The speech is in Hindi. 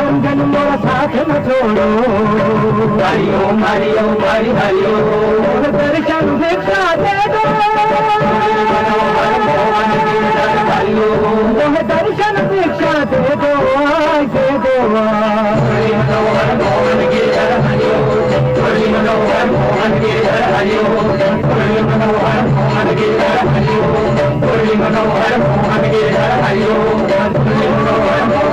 रंजन मोरा साथ न छोड़ो। हरिओम हरिओम हरि हरिओम। दर्शन भिक्षा दे दो। तुम्हें दर्शन भिक्षा दे दो दे दो। मनोहर मोहन गिरधर हरिओम। मनोहर मोहन गिरधर हरिओम। मनोहर मोहन गिरधर हरिओम। मनोहर मोहन गिरधर हरिओम। मनोहर